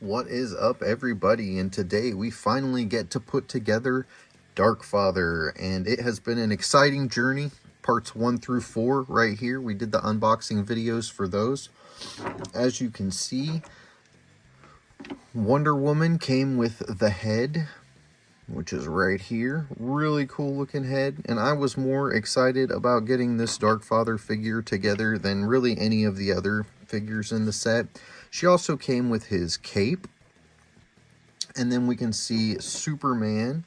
What is up, everybody? And today we finally get to put together Darkfather, and it has been an exciting journey. Parts 1 through 4 right here. We did the unboxing videos for those. As you can see, Wonder Woman came with the head, which is right here. Really cool looking head, and I was more excited about getting this Darkfather figure together than really any of the other figures in the set. She also came with his cape, and then we can see Superman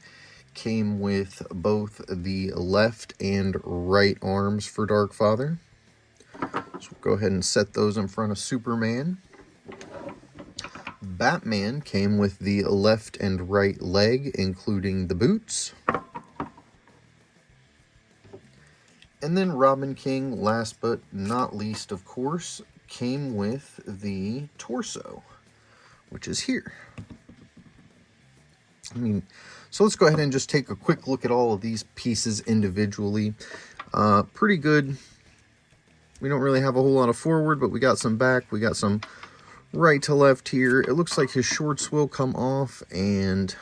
came with both the left and right arms for Darkfather. So we'll go ahead and set those in front of Superman. Batman came with the left and right leg, including the boots. And then Robin King, last but not least, of course, came with the torso, which is here. So let's go ahead and just take a quick look at all of these pieces individually. Pretty good. We don't really have a whole lot of forward, but we got some back. We got some right to left here. It looks like his shorts will come off, and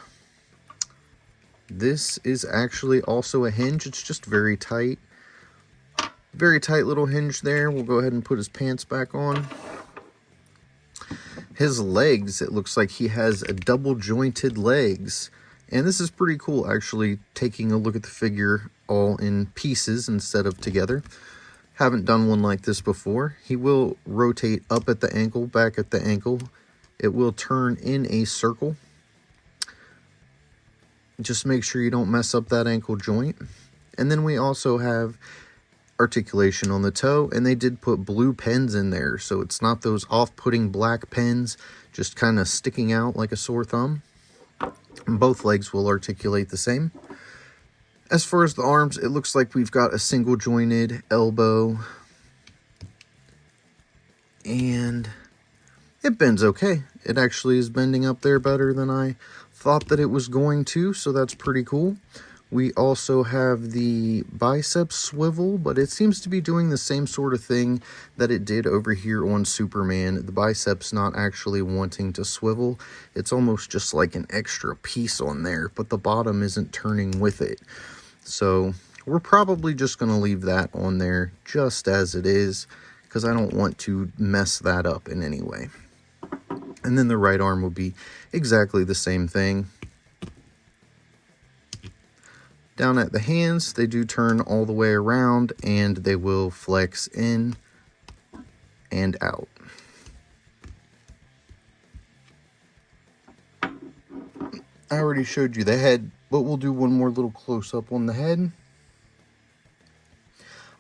this is actually also a hinge. It's just very tight. Very tight little hinge there. We'll go ahead and put his pants back on. His legs, it looks like he has a double jointed legs. And this is pretty cool, actually, taking a look at the figure all in pieces instead of together. Haven't done one like this before. He will rotate up at the ankle, back at the ankle. It will turn in a circle. Just make sure you don't mess up that ankle joint. And then we also have articulation on the toe, and they did put blue pens in there, so it's not those off-putting black pens just kind of sticking out like a sore thumb. And both legs will articulate the same. As far as the arms, it looks like we've got a single jointed elbow, and it bends okay. It actually is bending up there better than I thought that it was going to, so that's pretty cool. We also have the bicep swivel, but it seems to be doing the same sort of thing that it did over here on Superman. The bicep's not actually wanting to swivel. It's almost just like an extra piece on there, but the bottom isn't turning with it. So we're probably just going to leave that on there just as it is, because I don't want to mess that up in any way. And then the right arm will be exactly the same thing. Down at the hands, they do turn all the way around, and they will flex in and out. I already showed you the head, but we'll do one more little close-up on the head.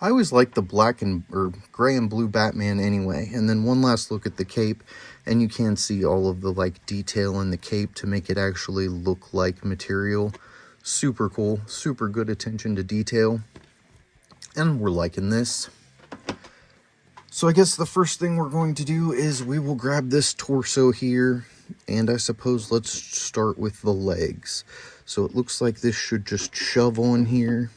I always like the black or gray and blue Batman anyway. And then one last look at the cape, and you can see all of the detail in the cape to make it actually look like material. Super cool, super good attention to detail, and we're liking this. So I guess the first thing we're going to do is we will grab this torso here, and I suppose let's start with the legs. So it looks like this should just shove on here.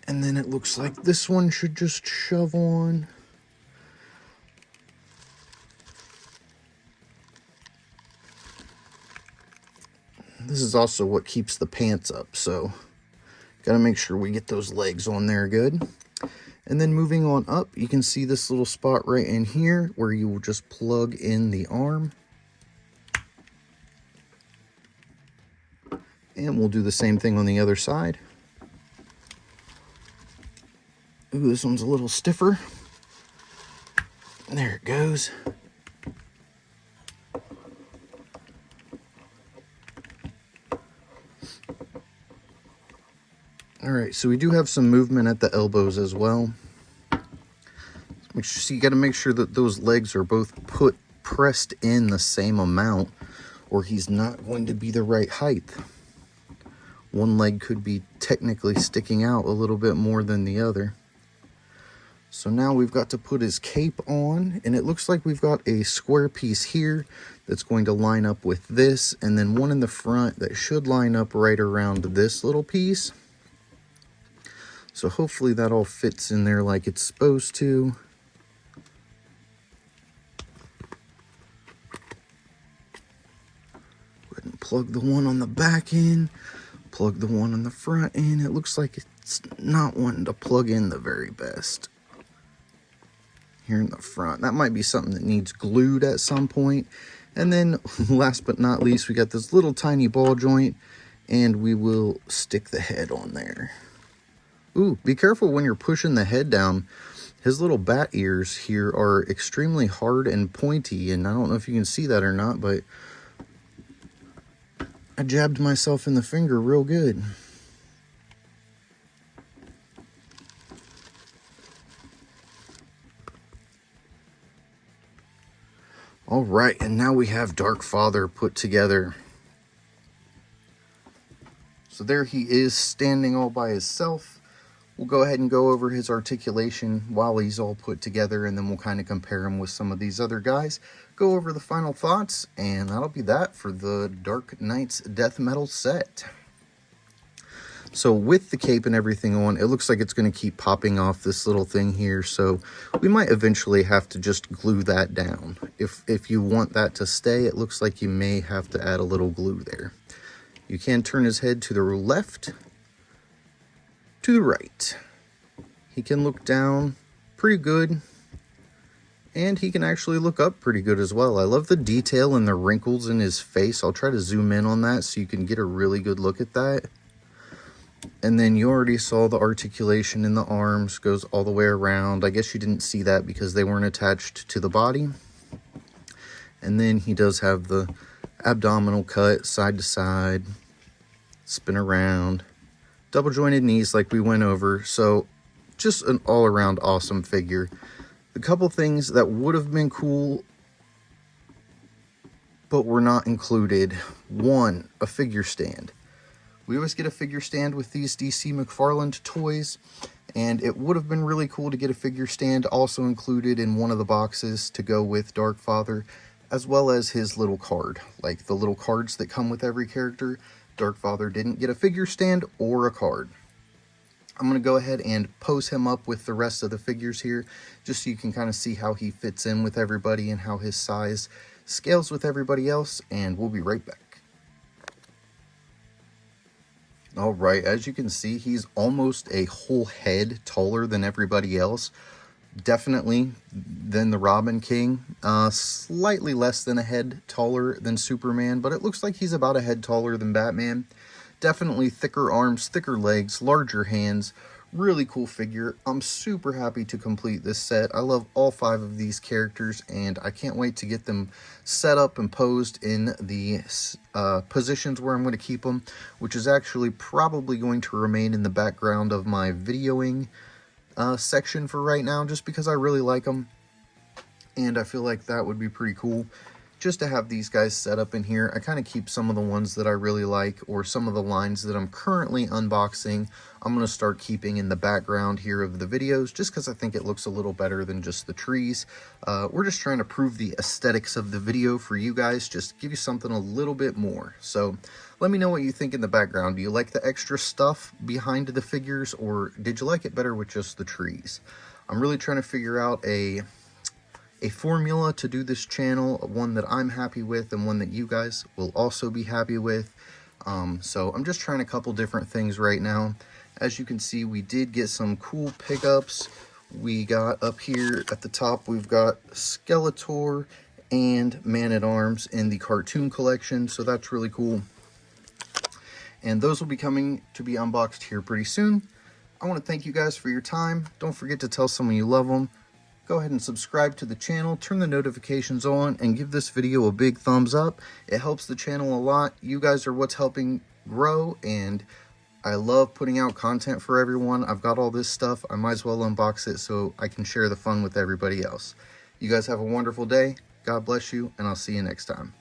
And then it looks like this one should just shove on. This is also what keeps the pants up, so got to make sure we get those legs on there good. And then moving on up, you can see this little spot right in here where you will just plug in the arm. And we'll do the same thing on the other side. Ooh, this one's a little stiffer. There it goes. Alright, so we do have some movement at the elbows as well. So you got to make sure that those legs are both pressed in the same amount, or he's not going to be the right height. One leg could be technically sticking out a little bit more than the other. So now we've got to put his cape on, and it looks like we've got a square piece here that's going to line up with this, and then one in the front that should line up right around this little piece. So hopefully that all fits in there like it's supposed to. plug the one on the back in, plug the one on the front in. It looks like it's not wanting to plug in the very best here in the front. That might be something that needs glued at some point. And then last but not least, we got this little tiny ball joint, and we will stick the head on there. Ooh, be careful when you're pushing the head down. His little bat ears here are extremely hard and pointy, and I don't know if you can see that or not, but I jabbed myself in the finger real good. All right, and now we have Dark Father put together. So there he is, standing all by himself. We'll go ahead and go over his articulation while he's all put together, and then we'll kind of compare him with some of these other guys, go over the final thoughts, and that'll be that for the Dark Knights Death Metal set. So with the cape and everything on, it looks like it's going to keep popping off this little thing here, so we might eventually have to just glue that down. If you want that to stay, it looks like you may have to add a little glue there. You can turn his head to the left, to the right. He can look down pretty good, and he can actually look up pretty good as well. I love the detail and the wrinkles in his face. I'll try to zoom in on that so you can get a really good look at that. And then you already saw the articulation in the arms, goes all the way around. I guess you didn't see that because they weren't attached to the body. And then he does have the abdominal cut, side to side, spin around, double jointed knees like we went over. So just an all around awesome figure. The couple things that would have been cool but were not included. One, a figure stand. We always get a figure stand with these DC McFarlane toys, and it would have been really cool to get a figure stand also included in one of the boxes to go with Dark Father, as well as his little card. Like the little cards that come with every character, Dark Father didn't get a figure stand or a card. I'm going to go ahead and pose him up with the rest of the figures here, just so you can kind of see how he fits in with everybody and how his size scales with everybody else, and we'll be right back. All right, as you can see, he's almost a whole head taller than everybody else. Definitely than the Robin King. Slightly less than a head taller than Superman, but it looks like he's about a head taller than Batman. Definitely thicker arms, thicker legs, larger hands. Really cool figure. I'm super happy to complete this set. I love all 5 of these characters, and I can't wait to get them set up and posed in the positions where I'm going to keep them, which is actually probably going to remain in the background of my videoing section for right now, just because I really like them, and I feel like that would be pretty cool just to have these guys set up in here. I kind of keep some of the ones that I really like, or some of the lines that I'm currently unboxing, I'm going to start keeping in the background here of the videos, just because I think it looks a little better than just the trees. We're just trying to prove the aesthetics of the video for you guys, just give you something a little bit more. So let me know what you think in the background. Do you like the extra stuff behind the figures, or did you like it better with just the trees? I'm really trying to figure out a formula to do this channel, one that I'm happy with and one that you guys will also be happy with. So I'm just trying a couple different things right now. As you can see, we did get some cool pickups. We got up here at the top, we've got Skeletor and Man-at-Arms in the cartoon collection, so that's really cool. And those will be coming to be unboxed here pretty soon. I want to thank you guys for your time. Don't forget to tell someone you love them. Go ahead and subscribe to the channel, turn the notifications on, and give this video a big thumbs up. It helps the channel a lot. You guys are what's helping grow, and I love putting out content for everyone. I've got all this stuff. I might as well unbox it so I can share the fun with everybody else. You guys have a wonderful day. God bless you, and I'll see you next time.